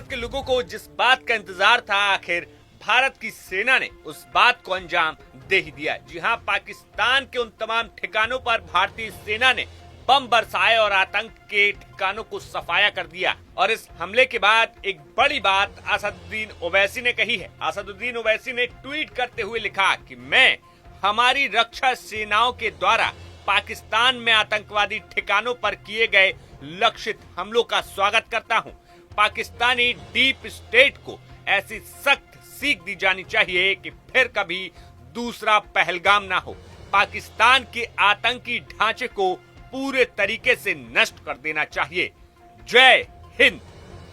के लोगों को जिस बात का इंतजार था, आखिर भारत की सेना ने उस बात को अंजाम दे ही दिया। जी हां, पाकिस्तान के उन तमाम ठिकानों पर भारतीय सेना ने बम बरसाए और आतंक के ठिकानों को सफाया कर दिया। और इस हमले के बाद एक बड़ी बात असदुद्दीन ओवैसी ने कही है। असदुद्दीन ओवैसी ने ट्वीट करते हुए लिखा कि मैं हमारी रक्षा सेनाओं के द्वारा पाकिस्तान में आतंकवादी ठिकानों पर किए गए लक्षित हमलों का स्वागत करता हूं। पाकिस्तानी डीप स्टेट को ऐसी सख्त सीख दी जानी चाहिए कि फिर कभी दूसरा पहलगाम ना हो। पाकिस्तान के आतंकी ढांचे को पूरे तरीके से नष्ट कर देना चाहिए। जय हिंद।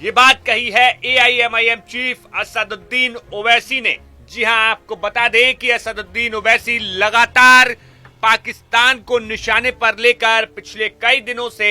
ये बात कही है AIMIM चीफ असदुद्दीन ओवैसी ने। जी हां, आपको बता दें कि असदुद्दीन ओवैसी लगातार पाकिस्तान को निशाने पर लेकर पिछले कई दिनों से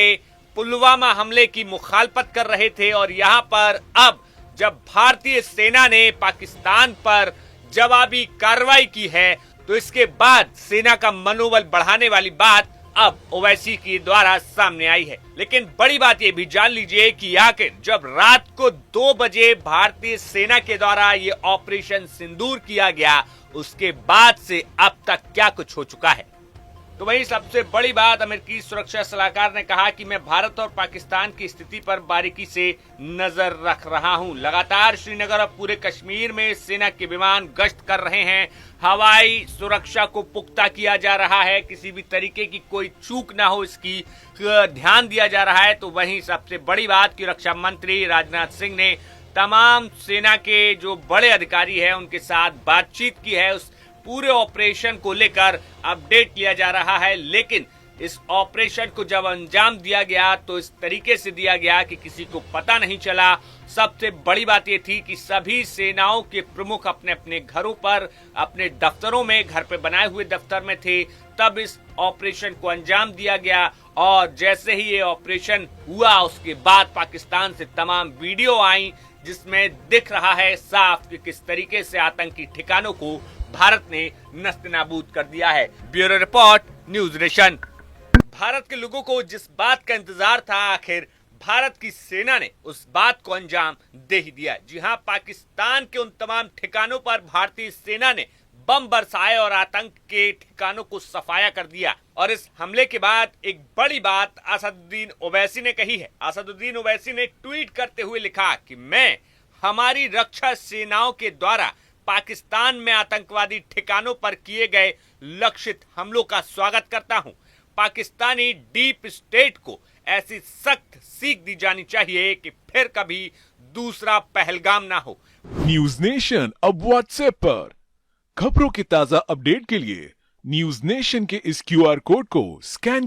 पुलवामा हमले की मुखालफत कर रहे थे। और यहां पर अब जब भारतीय सेना ने पाकिस्तान पर जवाबी कार्रवाई की है, तो इसके बाद सेना का मनोबल बढ़ाने वाली बात अब ओवैसी के द्वारा सामने आई है। लेकिन बड़ी बात ये भी जान लीजिए कि आखिर जब रात को 2 बजे भारतीय सेना के द्वारा ये ऑपरेशन सिंदूर किया गया, उसके बाद से अब तक क्या कुछ हो चुका है। तो वही सबसे बड़ी बात, अमेरिकी सुरक्षा सलाहकार ने कहा कि मैं भारत और पाकिस्तान की स्थिति पर बारीकी से नजर रख रहा हूं। लगातार श्रीनगर और पूरे कश्मीर में सेना के विमान गश्त कर रहे हैं। हवाई सुरक्षा को पुख्ता किया जा रहा है, किसी भी तरीके की कोई चूक ना हो, इसकी ध्यान दिया जा रहा है। तो वही सबसे बड़ी बात कि रक्षा मंत्री राजनाथ सिंह ने तमाम सेना के जो बड़े अधिकारी हैं उनके साथ बातचीत की है। उस पूरे ऑपरेशन को लेकर अपडेट लिया जा रहा है। लेकिन इस ऑपरेशन को जब अंजाम दिया गया तो इस तरीके से दिया गया कि किसी को पता नहीं चला। सबसे बड़ी बात यह थी कि सभी सेनाओं के प्रमुख अपने अपने घरों पर, अपने दफ्तरों में, घर पे बनाए हुए दफ्तर में थे। तब इस ऑपरेशन को अंजाम दिया गया। और जैसे ही ये ऑपरेशन हुआ, उसके बाद पाकिस्तान से तमाम वीडियो आई जिसमें दिख रहा है साफ कि किस तरीके से आतंकी ठिकानों को भारत ने नस्तानाबूद कर दिया है। Bureau report, news nation. Bharat के लोगों को जिस बात का इंतजार था, आखिर भारत की सेना ने उस बात को अंजाम दे ही दिया। जी हां, पाकिस्तान के उन तमाम ठिकानों पर भारतीय सेना ने बम बरसाए और आतंक के ठिकानों को सफाया कर दिया। और इस हमले के बाद एक बड़ी बात असदुद्दीन ओवैसी ने कही है। असदुद्दीन ओवैसी ने ट्वीट करते हुए लिखा कि मैं हमारी रक्षा सेनाओं के द्वारा पाकिस्तान में आतंकवादी ठिकानों पर किए गए लक्षित हमलों का स्वागत करता हूं। पाकिस्तानी डीप स्टेट को ऐसी सख्त सीख दी जानी चाहिए कि फिर कभी दूसरा पहलगाम ना हो। न्यूज नेशन अब व्हाट्सएप पर खबरों के ताजा अपडेट के लिए न्यूज नेशन के इस QR कोड को स्कैन